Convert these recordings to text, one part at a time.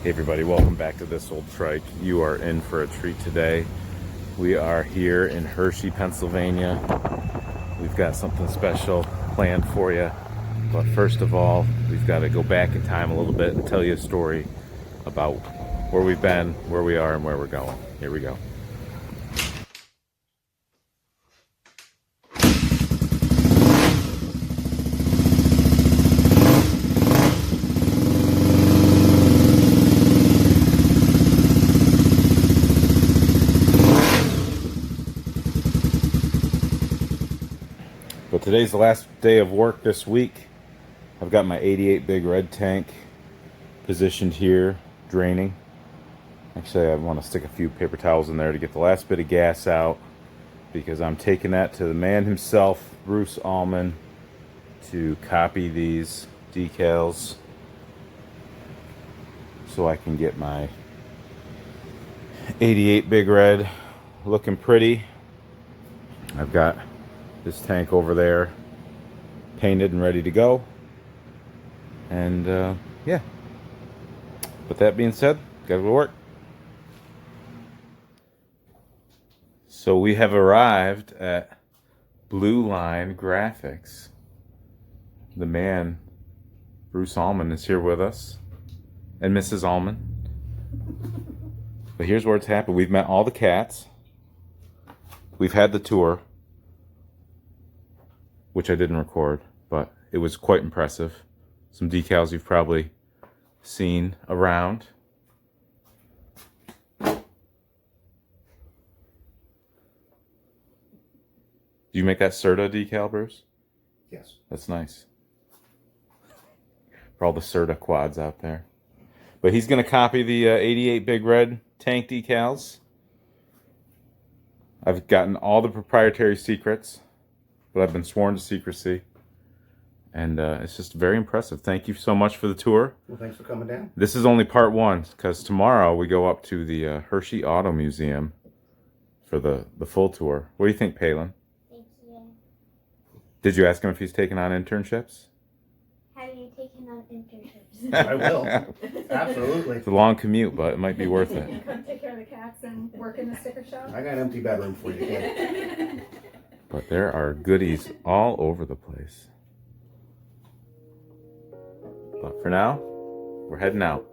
Hey everybody, welcome back to This Old Trike. You are in for a treat today. We are here in Hershey, Pennsylvania. We've got something special planned for you. But first of all, we've got to go back in time a little bit and tell you a story about where we've been, where we are, and where we're going. Here we go. But today's the last day of work this week. I've got my 88 big red tank positioned here, draining. Actually, I want to stick a few paper towels in there to get the last bit of gas out, because I'm taking that to the man himself, Bruce Allman, to copy these decals so I can get my 88 big red looking pretty. I've got this tank over there painted and ready to go, and yeah, with that being said, gotta go to work. So we have arrived at Blue Line Graphics. The man, Bruce Allman, is here with us, and Mrs. Allman. But here's where it's happened. We've met all the cats. We've had the tour, which I didn't record, but it was quite impressive. Some decals you've probably seen around. Do you make that Serta decal, Bruce? Yes. That's nice. For all the Serta quads out there. But he's going to copy the 88 Big Red tank decals. I've gotten all the proprietary secrets, but I've been sworn to secrecy. And it's just very impressive. Thank you so much for the tour. Well, thanks for coming down. This is only part one, because tomorrow we go up to the Hershey Auto Museum for the full tour. What do you think, Palin? Thank you. Did you ask him if he's taking on internships? Have you taken on internships? I will. Absolutely. It's a long commute, but it might be worth it. Come take care of the cats and work in the sticker shop. I got an empty bedroom for you, kid. But there are goodies all over the place. But for now, we're heading out.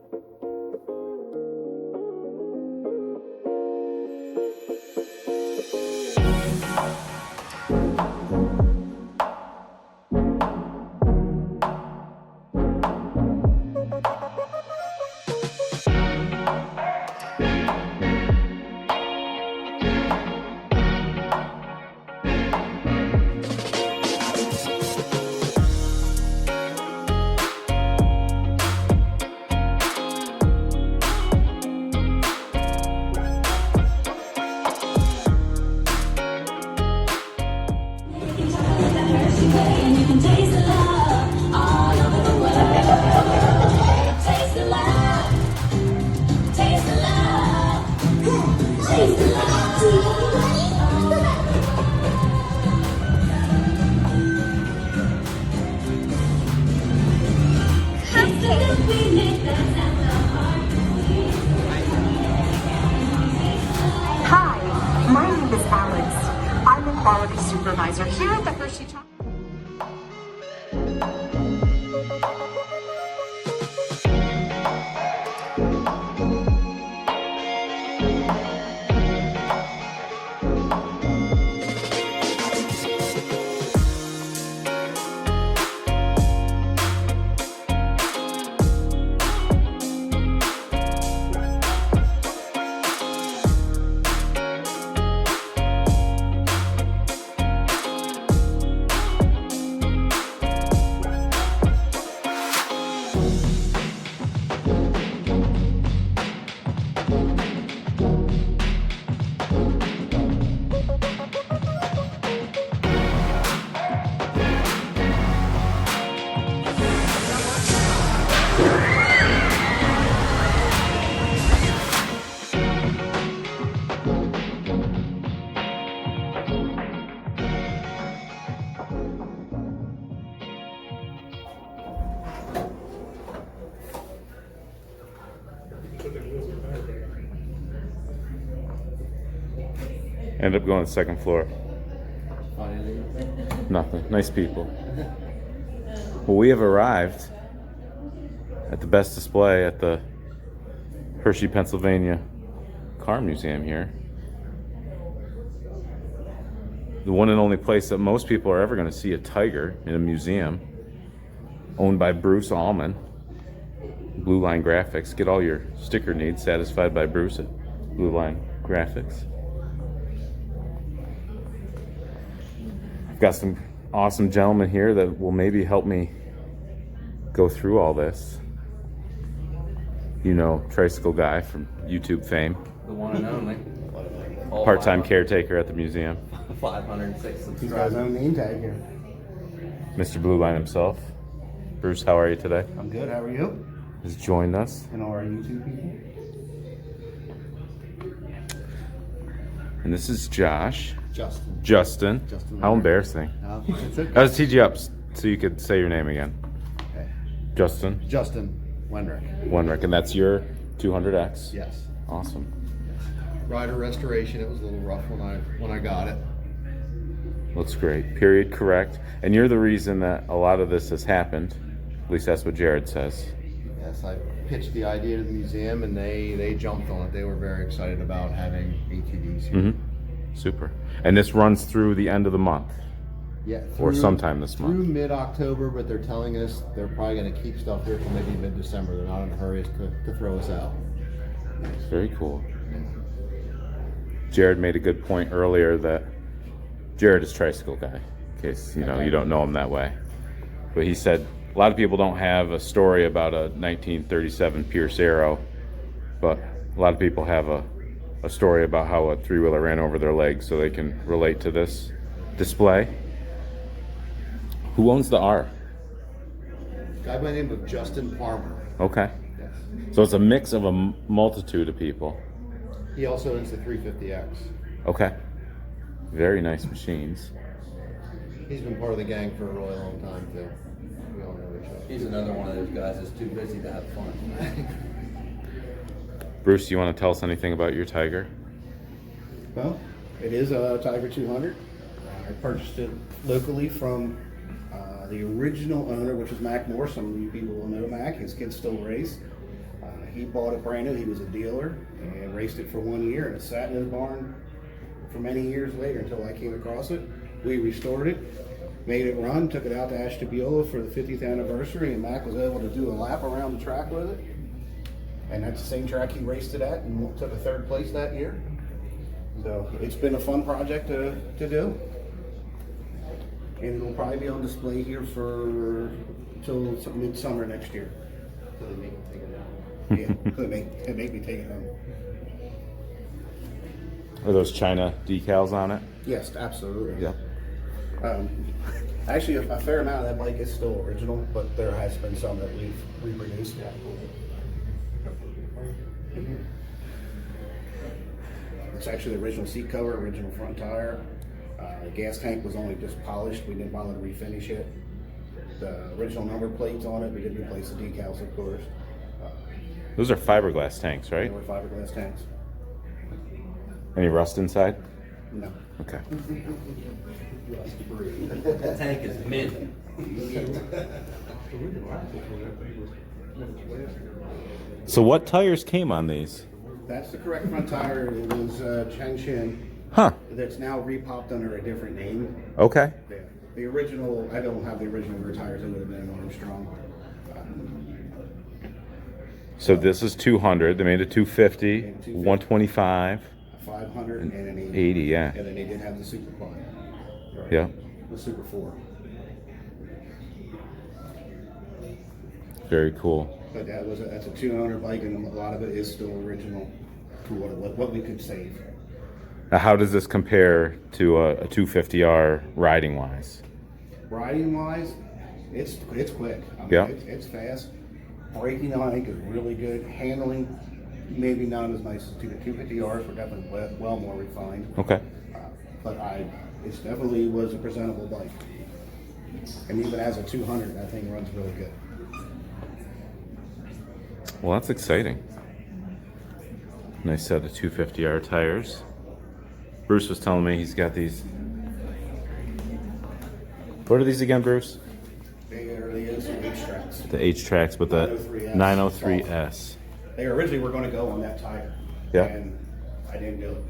Hi, my name is Alex. I'm a quality supervisor here at the Hershey Park. End up going to the second floor. Nothing. Nice people. Well, we have arrived at the best display at the Hershey, Pennsylvania Car Museum here. The one and only place that most people are ever going to see a tiger in a museum, owned by Bruce Allman. Blue Line Graphics. Get all your sticker needs satisfied by Bruce at Blue Line Graphics. I've got some awesome gentlemen here that will maybe help me go through all this. You know, Tricycle Guy from YouTube fame. The one and only. Part-time caretaker at the museum. 506 He's got his subscribers. own name tag here. Mr. Blue Line himself. Bruce, how are you today? I'm good. How are you? Has joined us. And all our YouTube people. And this is Josh. Justin. Justin. Justin How Miller. embarrassing. It's okay. I was teed you up so you could say your name again. Okay. Justin Justin Wendrick. Wenrick, and that's your 200X. Yes. Awesome. Rider restoration. It was a little rough when I got it. Looks great. Period. Correct. And you're the reason that a lot of this has happened. At least that's what Jared says. Yes, I pitched the idea to the museum, and they jumped on it. They were very excited about having ATVs here. Mm-hmm. Super. And this runs through the end of the month. Yeah, Or sometime this month. Through mid-October, but they're telling us they're probably going to keep stuff here till maybe mid-December. They're not in a hurry to throw us out. Very cool. Jared made a good point earlier that Jared is Tricycle Guy, in case you don't know him that way. But he said a lot of people don't have a story about a 1937 Pierce Arrow, but a lot of people have a story about how a three-wheeler ran over their leg, so they can relate to this display. Who owns the R? A guy by the name of Justin Palmer. Okay. Yes. So it's a mix of a multitude of people. He also owns the 350X. Okay. Very nice machines. He's been part of the gang for a really long time, too. We all know each other. He's another one of those guys that's too busy to have fun. Bruce, you want to tell us anything about your Tiger? Well, it is a Tiger 200. I purchased it locally from the original owner, which was Mac Moore. Some of you people will know Mac. His kids still race. He bought it brand new. He was a dealer and raced it for 1 year, and it sat in his barn for many years later until I came across it. We restored it, made it run, took it out to Ashtabula for the 50th anniversary, and Mac was able to do a lap around the track with it. And that's the same track he raced it at and took a third place that year. So it's been a fun project to do. And it'll probably be on display here for until midsummer next year. So they make him take it out. Yeah, could make me take it home. Are those China decals on it? Yes, absolutely. Yep. Actually, a fair amount of that bike is still original, but there has been some that we've reproduced. It's actually the original seat cover, original front tire. The gas tank was only just polished. We didn't bother to refinish it. The original number plates on it. We did replace the decals, of course. Those are fiberglass tanks, They right? were fiberglass tanks. Any rust inside? No. Okay. That tank is mint. So what tires came on these? That's the correct front tire. It was Changshin. Huh. That's now repopped under a different name. Okay. The original, I don't have the original rear tires. It would have been an Armstrong. So this is 200. They made it 250, 125, 500 and an 80. 80. Yeah. And then they did have the Super Quad. Right. Yeah. The Super 4. Very cool. But that's a 200 bike, and a lot of it is still original to what we could save. Now, how does this compare to a 250R riding wise? Riding wise, it's quick. I mean, Yeah. It's fast. Braking on it is really good. Handling, maybe not as nice as the 250Rs. We're definitely well more refined. Okay. But it definitely was a presentable bike. And even as a 200, that thing runs really good. Well, that's exciting. Nice set of 250R tires. Bruce was telling me he's got these. What are these again, Bruce? They are the H tracks. The H tracks with the 903S. They originally were going to go on that tire. Yeah. And I didn't do it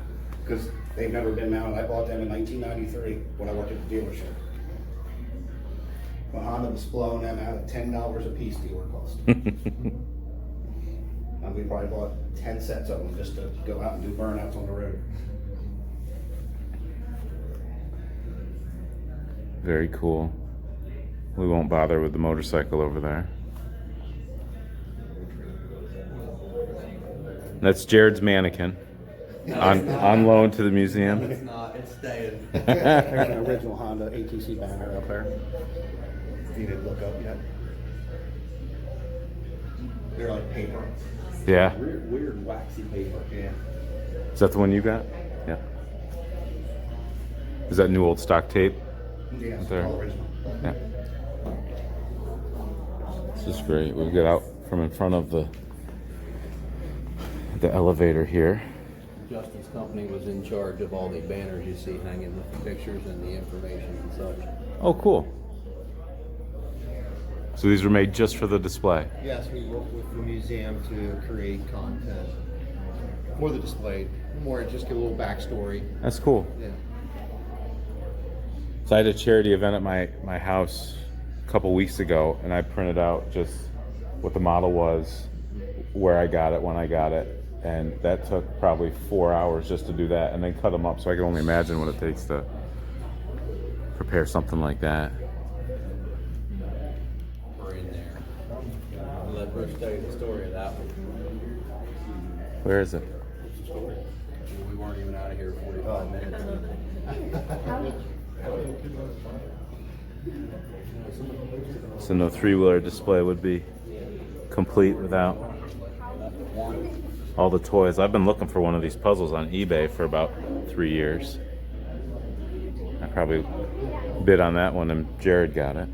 because they've never been mounted. I bought them in 1993 when I worked at the dealership. When Honda was blowing them out at $10 a piece, dealer cost. And we probably bought 10 sets of them just to go out and do burnouts on the road. Very cool. We won't bother with the motorcycle over there. That's Jared's mannequin on loan to the museum. It's not, it's staying. There's an original Honda ATC banner up there. If you didn't look up yet. They're like paper. Yeah. Weird waxy paper. Yeah. Is that the one you got? Yeah. Is that new old stock tape? Yeah, it's There. all original. Yeah. This is great. We've got out from in front of the elevator here. Justin's company was in charge of all the banners you see hanging with the pictures and the information and such. Oh, cool. So these were made just for the display. Yes, we work with the museum to create content for the display. More just give a little backstory. That's cool. Yeah. So I had a charity event at my house a couple weeks ago, and I printed out just what the model was, where I got it, when I got it, and that took probably 4 hours just to do that, and then cut them up. So I can only imagine what it takes to prepare something like that. We're in there. I'll let Bruce tell you the story of that one. Where is it? We weren't even out of here 45 minutes. So no three-wheeler display would be complete without all the toys. I've been looking for one of these puzzles on eBay for about 3 years. I probably bid on that one and Jared got it.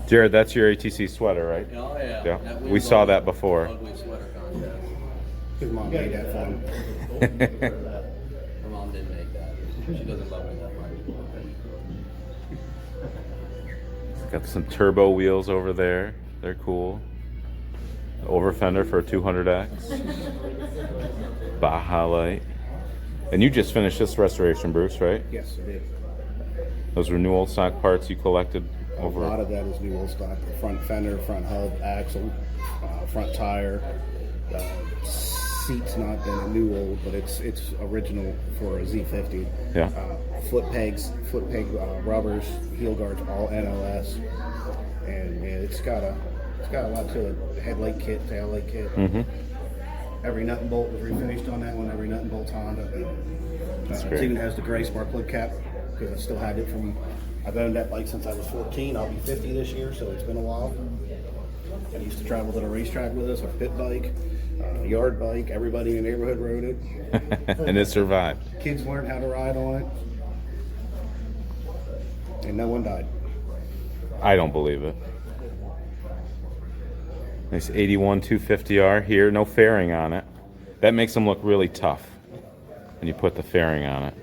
Jared, that's your ATC sweater, right? Oh, yeah. Yeah. That We wins saw all that before. Ugly sweater contest. His mom made that for him. My mom didn't make that. She doesn't love me that much. Got some turbo wheels over there. They're cool. Over fender for a 200X. Baja light. And you just finished this restoration, Bruce, right? Yes, it did. Those were new old stock parts you collected over. A lot of that is new old stock. Front fender, front hub, axle, front tire. Seat's not been a new old, but it's original for a Z50. Yeah. Foot peg rubbers, heel guards, all NOS, and yeah, it's got a lot to it. Headlight kit, tail light kit. Mm-hmm. Every nut and bolt was refinished on that one. Every nut and bolt's Honda. That's It great. even has the gray spark plug cap because I still had it from. I've owned that bike since I was 14. I'll be 50 this year, so it's been a while. I used to travel to the racetrack with us, our pit bike, yard bike. Everybody in the neighborhood rode it. And it survived. Kids learned how to ride on it, and no one died. I don't believe it. Nice 81 250R here, no fairing on it. That makes them look really tough when you put the fairing on it.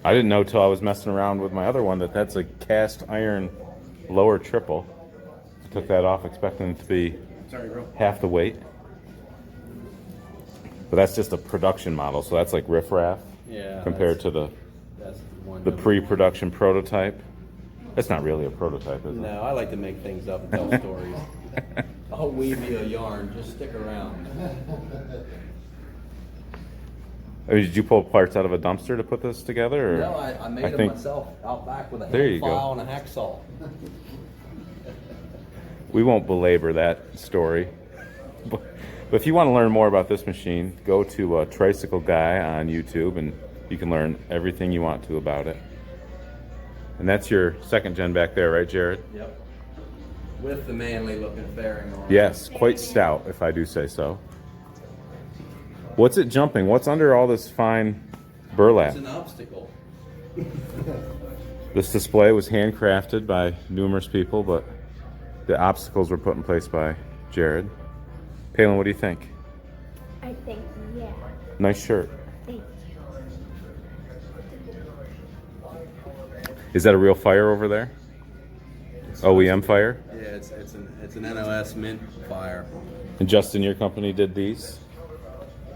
I didn't know till I was messing around with my other one that that's a cast iron lower triple. I took that off expecting it to be Sorry, bro. half the weight. But that's just a production model, so that's like riffraff Yeah. compared to the That's one. the pre-production prototype. That's not really a prototype, is it? No, I like to make things up and tell stories. I'll weave you a yarn. Just stick around. I mean, did you pull parts out of a dumpster to put this together? Or? No, I made them think myself out back with a There hand you go. file and a hacksaw. We won't belabor that story. But if you want to learn more about this machine, go to Tricycle Guy on YouTube and you can learn everything you want to about it. And that's your second gen back there, right, Jared? Yep. With the manly looking fairing on. Yes, quite stout, if I do say so. What's it jumping? What's under all this fine burlap? It's an obstacle. This display was handcrafted by numerous people, but the obstacles were put in place by Jared. Palin, what do you think? I think, yeah. Nice shirt. Thank Is that a real fire over there? OEM fire? Yeah, it's an NOS mint fire. And Justin, your company did these?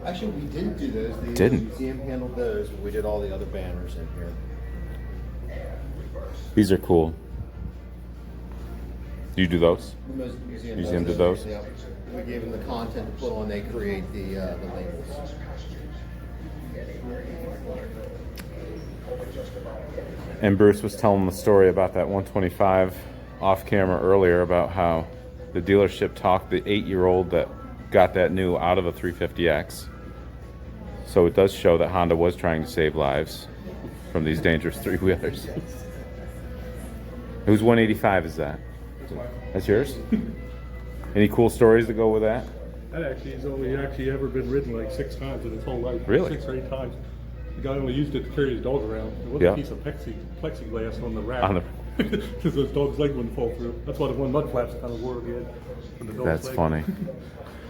Actually, we didn't do those. The Didn't? museum handled those, but we did all the other banners in here. These are cool. Do you do those? The Museum did those? Yeah. We gave them the content to put on. They create the labels. And Bruce was telling the story about that 125 off camera earlier about how the dealership talked the 8-year-old that got that new out of a 350X. So it does show that Honda was trying to save lives from these dangerous three-wheelers. Whose 185 is that? That's yours? Any cool stories to go with that? That actually has only ever been ridden like 6 times in his whole life. Really? 6 or 8 times. The guy only used it to carry his dog around. There was Yeah. a piece of plexiglass on the rack. On the- Because those dog's leg wouldn't fall through. That's why the one mud flaps kind of wore at the end. From the dog's That's leg. funny.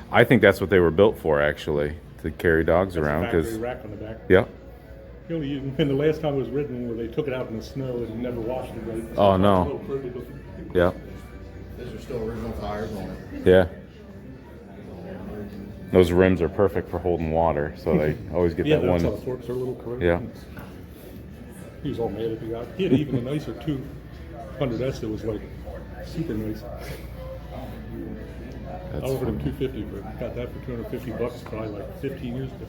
I think that's what they were built for, actually, to carry dogs around. Factory Because rack on the back. yeah. The only used, and the last time it was ridden, where they took it out in the snow and never washed it right. Oh, no. Yeah. Those are still original tires on it. Yeah. Those rims are perfect for holding water, so they always get Yeah, that that's one. how the forks are a little corroded. Yeah. He was all mad at the guy. He had even a nicer 200S that was like super nice. I That's offered him funny. $250, but got that for $250 probably like 15 years ago.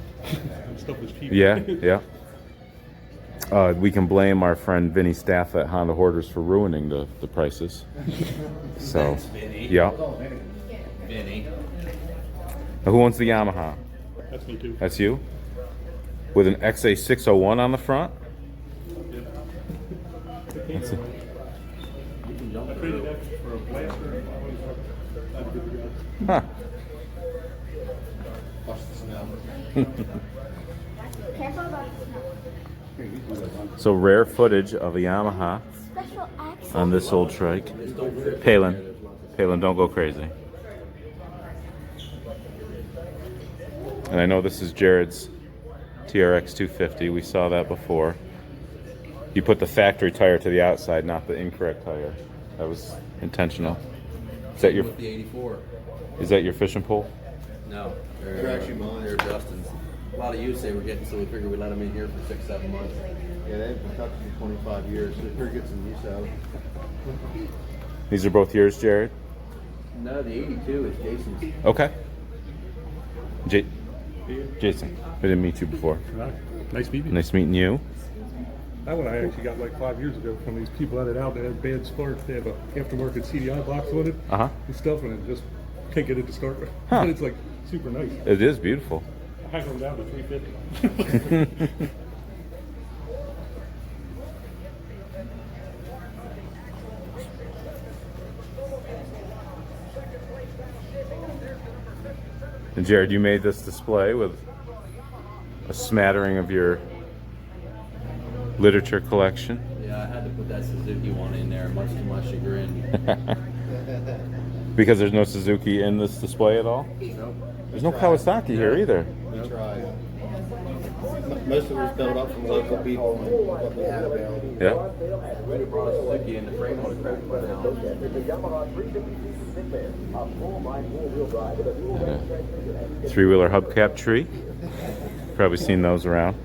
And stuff was cheap. Yeah, yeah. We can blame our friend Vinny Staff at Honda Hoarders for ruining the prices. So, yeah. Vinny. Now, who owns the Yamaha? That's me too. That's you? With an XA601 on the front? That's it. I traded that for a blaster. Not a good job. Huh. Watch the snow. Careful about the snow. So rare footage of a Yamaha Special access. on this old trike. Palin, don't go crazy. And I know this is Jared's TRX 250. We saw that before. You put the factory tire to the outside, not the incorrect tire. That was intentional. Is that your With the 84. fishing pole? No, They're actually mine. They're Justin's. A lot of use they were getting, so we figured we'd let them in here for 6-7 months. Yeah, they've been touching for 25 years, so they're get some use out. These are both yours, Jared? No, the 82 is Jason's. Okay. Jason, I didn't meet you before. Nice meeting you. Nice meeting you. That one I actually got like 5 years ago from these people that had out. They had bad spark. They have a aftermarket CDI box on it and stuff, and it just can't get it to start. Huh. But it's like super nice. It is beautiful. I hacked them down to 350. And Jared, you made this display with a smattering of your literature collection. Yeah, I had to put that Suzuki one in there, much to my chagrin. Because there's no Suzuki in this display at all? Nope. There's no Kawasaki here either. We tried. Most of it was built up from local people and what we had available. Yeah. We brought a Suzuki in the frame on the crack Yeah. Three-wheeler hubcap tree. Probably seen those around.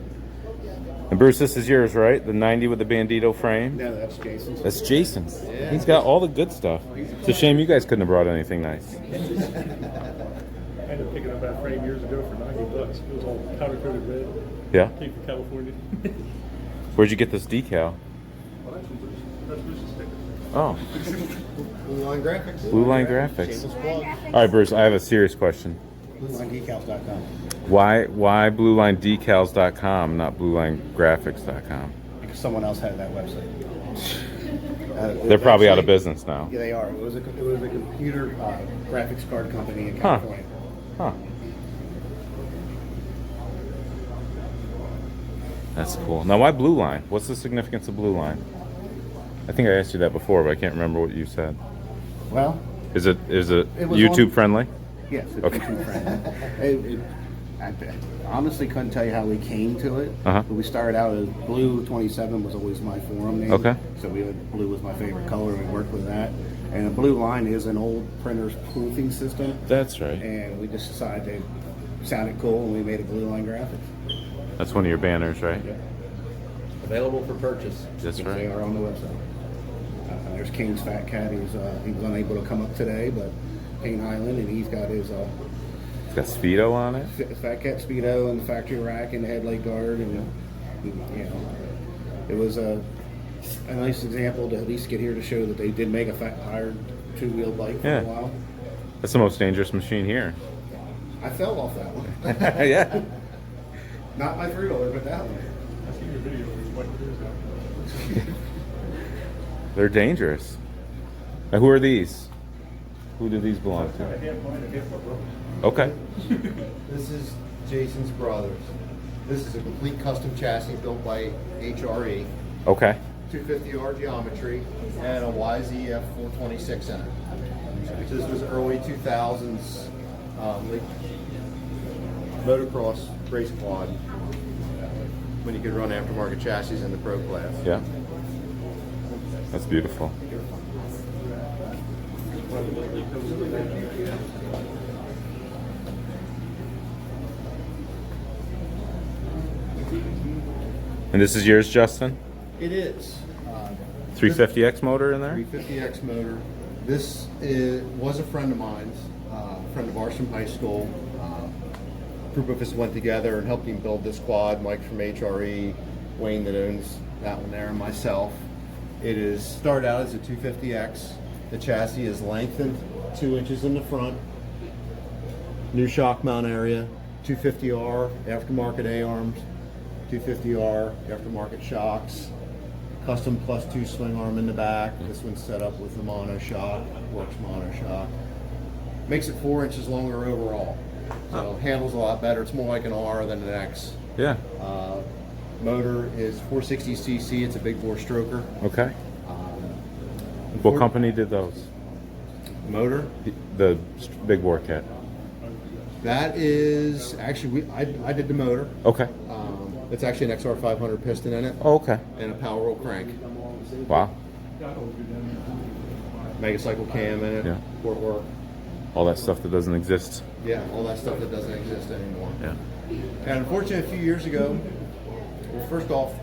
And Bruce, this is yours, right? The 90 with the Bandito frame? No, that's Jason's. That's Jason's. He's got all the good stuff. It's a shame you guys couldn't have brought anything nice. I ended up picking up that frame years ago for $90. It was all powder coated red. Yeah. Came from California. Where'd you get this decal? Well, that's Bruce's sticker. Oh, Blue Line Graphics. Blue Line Graphics. Shameless plug. All right, Bruce, I have a serious question. BlueLineDecals.com. Why BlueLineDecals.com, not BlueLineGraphics.com? Because someone else had that website. They're probably out of business now. Yeah, they are. It was a computer graphics card company in Huh. California. Huh. That's cool. Now, why Blue Line? What's the significance of Blue Line? I think I asked you that before, but I can't remember what you said. Well, Is it It was YouTube on- friendly? yes, it's Okay. YouTube friendly. I honestly couldn't tell you how we came to it. Uh-huh. But we started out as Blue 27 was always my forum name. Okay. So blue was my favorite color, and we worked with that. And the Blue Line is an old printer's proofing system. That's right. And we just decided it sounded cool, and we made a Blue Line graphics. That's one of your banners, right? Available for purchase. That's They right. are on the website. There's Kane's Fat Cat. He was unable to come up today, but Kane Highland, and he's got his It's got Speedo on it. Fat Cat Speedo and the factory rack and the headlight guard, and you know, it was a nice example to at least get here to show that they did make a hired two-wheel bike for Yeah. a while. That's the most dangerous machine here. I fell off that one. Yeah. Not my three-wheeler, but that one. I seen your video where you went through that. They're dangerous. Now, who are these? Who do these belong to? I had mine, I had my brother. Okay. This is Jason's brothers. This is a complete custom chassis built by HRE, Okay. 250R geometry, and a YZF 426 in it. So this was early 2000s motocross race quad when you could run aftermarket chassis in the pro class. Yeah. That's beautiful. And this is yours, Justin? It is. 350X motor in there? 350X motor. This was a friend of mine's, a friend of ours from high school. A group of us went together and helped him build this quad. Mike from HRE, Wayne that owns that one there, and myself. It is started out as a 250X. The chassis is lengthened 2 inches in the front. New shock mount area, 250R aftermarket A-arms, 250R aftermarket shocks. Custom +2 swing arm in the back. This one's set up with the mono shock, works mono shock. Makes it 4 inches longer overall. So handles a lot better. It's more like an R than an X. Yeah. Motor is 460cc. It's a big bore stroker. Okay. What company did those? Motor. The big bore kit. That is actually I did the motor. Okay. It's actually an XR500 piston in it Oh, okay. and a power roll crank. Wow. Megacycle cam in it. Yeah. Port work. All that stuff that doesn't exist. Yeah, all that stuff that doesn't exist anymore. Yeah. And unfortunately, a few years ago, well, first off,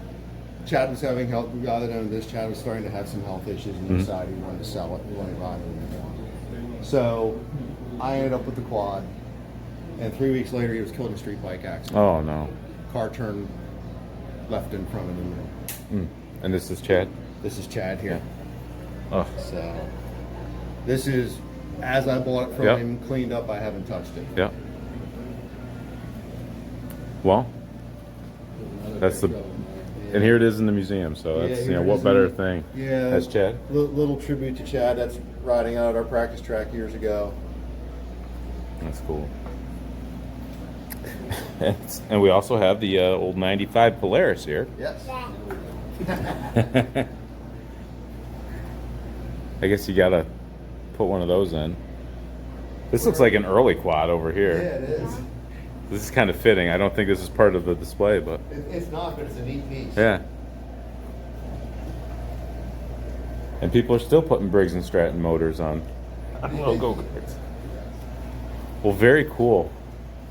Chad was having health. The guy that owned this, Chad was starting to have some health issues, and he decided he wanted to sell it. He wanted to buy it anymore. So I ended up with the quad, and 3 weeks later, he was killed in a street bike accident. Oh, no. Car turned left in front of him. And this is Chad? This is Chad here. Oh. So this is as I bought it from Yep. him, cleaned up. I haven't touched it. Yeah. Well, that's the... And here it is in the museum, so that's, here it what is better in- thing? Yeah. As Chad? Little tribute to Chad. That's riding out at our practice track years ago. That's cool. And we also have the old 95 Polaris here. Yes. I guess you gotta put one of those in. This looks like an early quad over Yeah, here. it is. This is kind of fitting. I don't think this is part of the display, but It's not, but it's a neat piece. yeah. And people are still putting Briggs and Stratton motors on little go-karts. Well, very cool.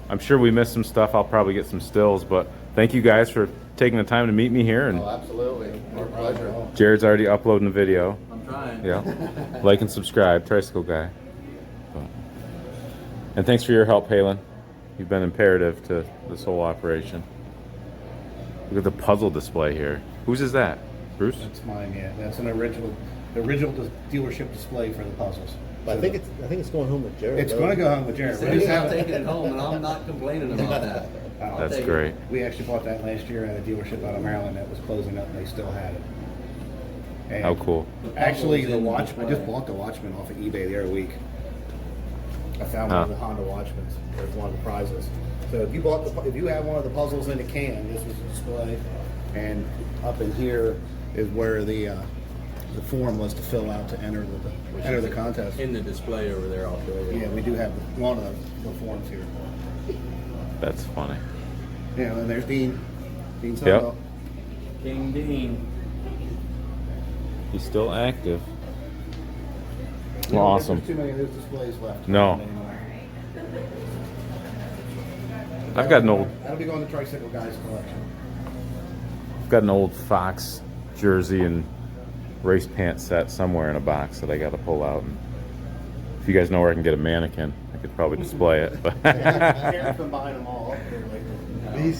I'm sure we missed some stuff. I'll probably get some stills, but thank you guys for taking the time to meet me here. And Oh, absolutely. Our pleasure. Jared's already uploading the video. I'm trying. Yeah. Like and subscribe, Tricycle Guy. And thanks for your help, Halen. You've been imperative to this whole operation. Look at the puzzle display here. Whose is that? Bruce? That's mine, yeah. That's the original dealership display for the puzzles. I think it's going home with Jared. It's going to go home with Jared. We just I'm have taking it home, and I'm not complaining about that. That's great. We actually bought that last year at a dealership out of Maryland that was closing up, and they still had it. And How cool. Actually, the watch. I just bought the Watchman off of eBay the other week. I found one of the Honda Watchmans. It was one of the prizes. So if you have one of the puzzles in a can, this was the display, and up in here is where the form was to fill out to enter the contest. In the display over there, I'll show you. Yeah, we do have one of the forms here. That's funny. You know, and there's Dean. Dean's Yep. up. King Dean. He's still active. You don't Awesome. think There's too many of those displays left. No. Anymore. I've got an old That'll be going to Tricycle Guys collection. I've got an old Fox jersey and race pant set somewhere in a box that I got to pull out. And if you guys know where I can get a mannequin, I could probably display it. But Karen's been buying them all up there lately.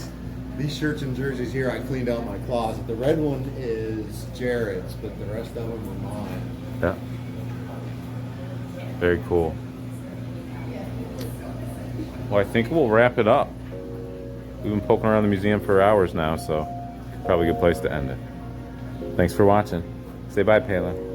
These shirts and jerseys here, I cleaned out my closet. The red one is Jared's, but the rest of them are mine. yeah, very cool. Well, I think we'll wrap it up. We've been poking around the museum for hours now, so probably a good place to end it. Thanks for watching. Say bye, Payla.